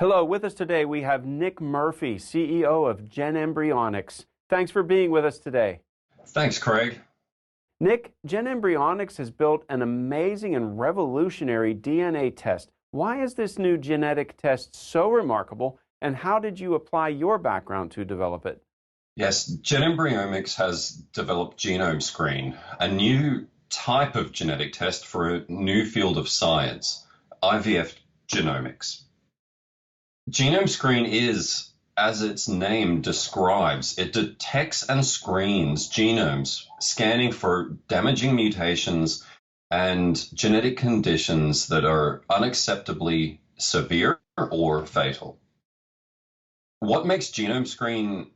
Hello, with us today we have Nick Murphy, CEO of GenEmbryomics. Thanks for being with us today. Thanks, Craig. Nick, GenEmbryomics has built an amazing and revolutionary DNA test. Why is this new genetic test so remarkable, and how did you apply your background to develop it? Yes, GenEmbryomics has developed Genome Screen, a new type of genetic test for a new field of science, IVF genomics. Genome Screen is, as its name describes, it detects and screens genomes, scanning for damaging mutations and genetic conditions that are unacceptably severe or fatal. What makes Genome Screen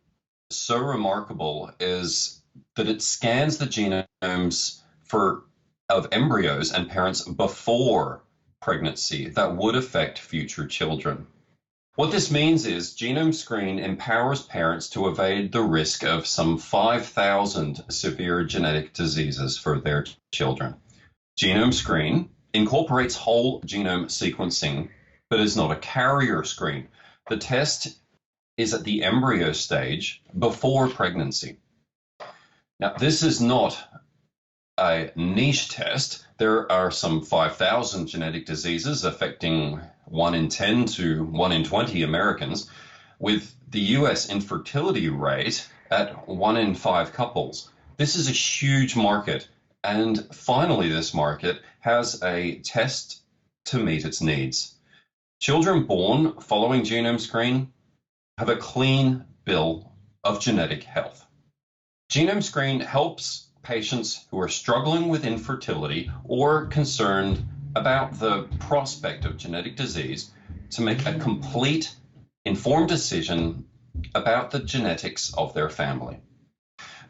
so remarkable is that it scans the genomes of embryos and parents before pregnancy that would affect future children. What this means is Genome Screen empowers parents to evade the risk of some 5,000 severe genetic diseases for their children. Genome Screen incorporates whole genome sequencing, but is not a carrier screen. The test is at the embryo stage before pregnancy. Now, this is not a niche test. There are some 5,000 genetic diseases affecting 1 in 10 to 1 in 20 Americans, with the US infertility rate at 1 in 5 couples. This is a huge market, and finally this market has a test to meet its needs. Children born following Genome Screen have a clean bill of genetic health. Genome Screen helps patients who are struggling with infertility or concerned about the prospect of genetic disease to make a complete, informed decision about the genetics of their family.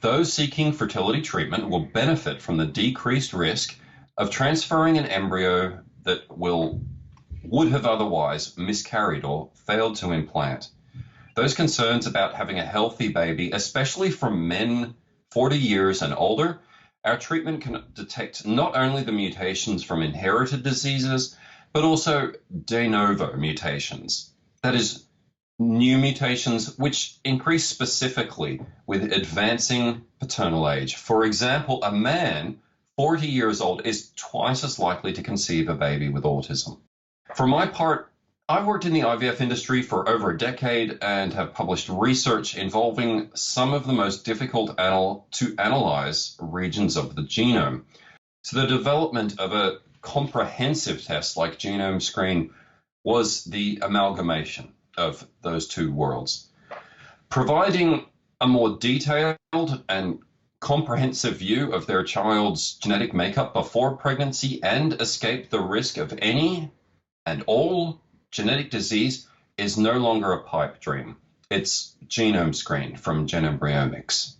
Those seeking fertility treatment will benefit from the decreased risk of transferring an embryo that would have otherwise miscarried or failed to implant. Those concerns about having a healthy baby, especially for men 40 years and older, our treatment can detect not only the mutations from inherited diseases, but also de novo mutations. That is, new mutations which increase specifically with advancing paternal age. For example, a man 40 years old is twice as likely to conceive a baby with autism. For my part, I've worked in the IVF industry for over a decade and have published research involving some of the most difficult to analyze regions of the genome. So the development of a comprehensive test like Genome Screen was the amalgamation of those two worlds, providing a more detailed and comprehensive view of their child's genetic makeup before pregnancy and escape the risk of any and all genetic disease is no longer a pipe dream. It's Genome Screen from GenEmbryomics.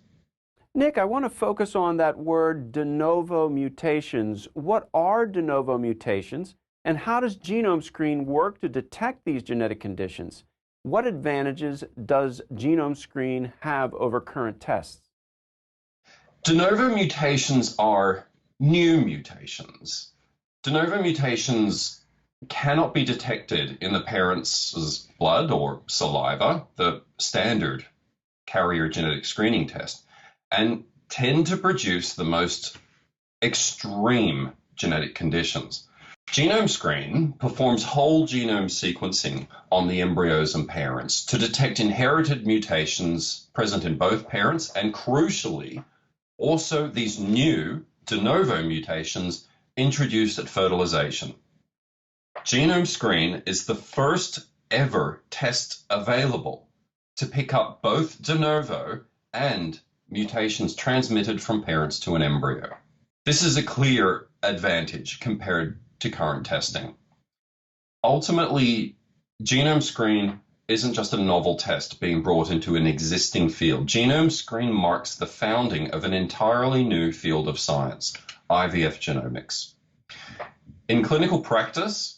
Nick, I want to focus on that word de novo mutations. What are de novo mutations, and how does Genome Screen work to detect these genetic conditions? What advantages does Genome Screen have over current tests? De novo mutations are new mutations. De novo mutations cannot be detected in the parent's blood or saliva, the standard carrier genetic screening test, and tend to produce the most extreme genetic conditions. Genome Screen performs whole genome sequencing on the embryos and parents to detect inherited mutations present in both parents and, crucially, also these new de novo mutations introduced at fertilization. Genome Screen is the first ever test available to pick up both de novo and mutations transmitted from parents to an embryo. This is a clear advantage compared to current testing. Ultimately, Genome Screen isn't just a novel test being brought into an existing field. Genome Screen marks the founding of an entirely new field of science, IVF genomics. In clinical practice,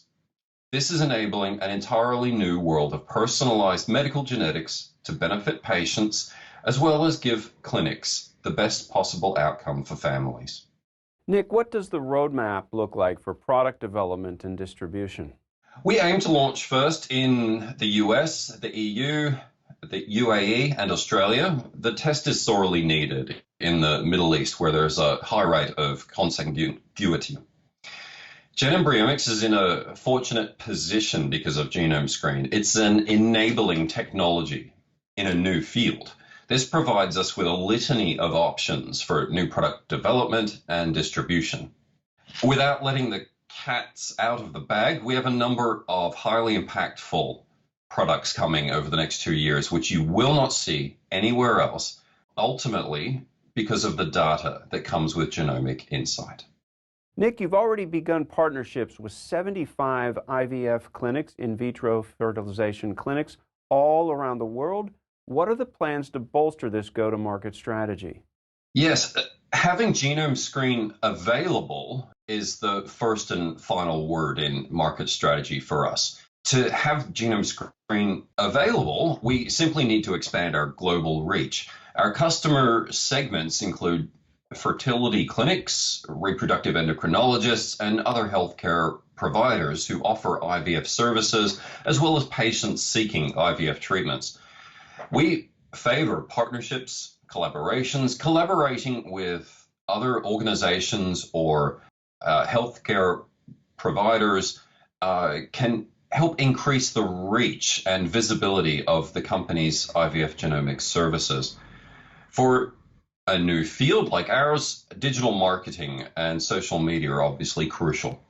this is enabling an entirely new world of personalized medical genetics to benefit patients, as well as give clinics the best possible outcome for families. Nick, what does the roadmap look like for product development and distribution? We aim to launch first in the US, the EU, the UAE, and Australia. The test is sorely needed in the Middle East, where there's a high rate of consanguinity. GenEmbryomics is in a fortunate position because of Genome Screen. It's an enabling technology in a new field. This provides us with a litany of options for new product development and distribution. Without letting the cats out of the bag, we have a number of highly impactful products coming over the next 2 years, which you will not see anywhere else, ultimately because of the data that comes with genomic insight. Nick, you've already begun partnerships with 75 IVF clinics, in vitro fertilization clinics, all around the world. What are the plans to bolster this go-to-market strategy? Yes, having Genome Screen available is the first and final word in market strategy for us. To have Genome Screen available, we simply need to expand our global reach. Our customer segments include fertility clinics, reproductive endocrinologists, and other healthcare providers who offer IVF services, as well as patients seeking IVF treatments. We favor partnerships, collaborations, collaborating with other organizations or healthcare providers can help increase the reach and visibility of the company's IVF genomics services. For a new field like ours, digital marketing and social media are obviously crucial.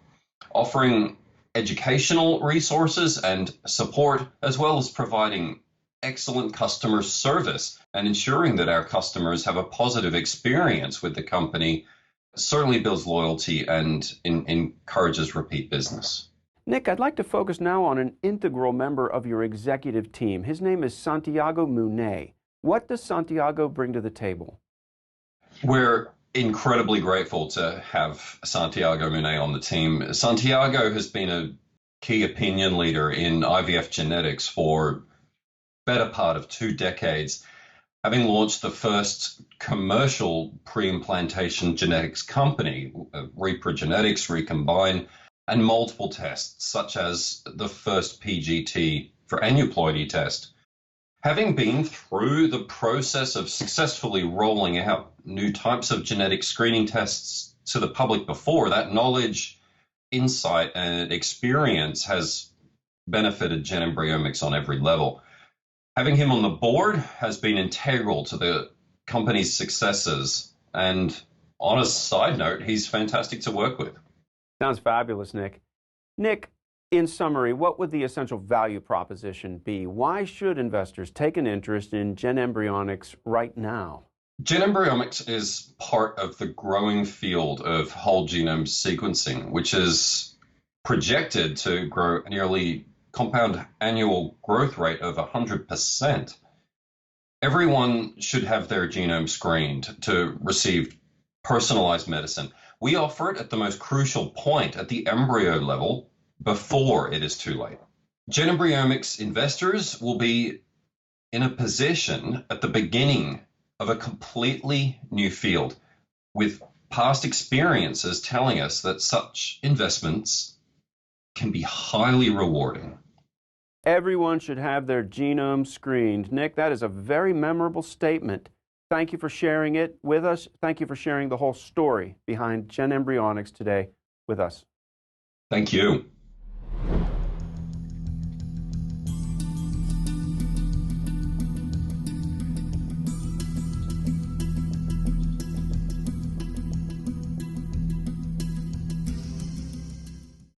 Offering educational resources and support, as well as providing excellent customer service and ensuring that our customers have a positive experience with the company, certainly builds loyalty and encourages repeat business. Nick, I'd like to focus now on an integral member of your executive team. His name is Santiago Munet. What does Santiago bring to the table? We're incredibly grateful to have Santiago Munet on the team. Santiago has been a key opinion leader in IVF genetics for better part of 2 decades, having launched the first commercial pre-implantation genetics company, Reprogenetics, Recombine, and multiple tests, such as the first PGT for aneuploidy test. Having been through the process of successfully rolling out new types of genetic screening tests to the public before, that knowledge, insight, and experience has benefited GenEmbryomics on every level. Having him on the board has been integral to the company's successes, and on a side note, he's fantastic to work with. Sounds fabulous, Nick. Nick, in summary, what would the essential value proposition be? Why should investors take an interest in GenEmbryomics right now? GenEmbryomics is part of the growing field of whole genome sequencing, which is projected to grow nearly compound annual growth rate of 100%. Everyone should have their genome screened to receive personalized medicine. We offer it at the most crucial point, at the embryo level, before it is too late. GenEmbryomics investors will be in a position at the beginning of a completely new field, with past experiences telling us that such investments can be highly rewarding. Everyone should have their genome screened. Nick, that is a very memorable statement. Thank you for sharing it with us. Thank you for sharing the whole story behind GenEmbryomics today with us. Thank you.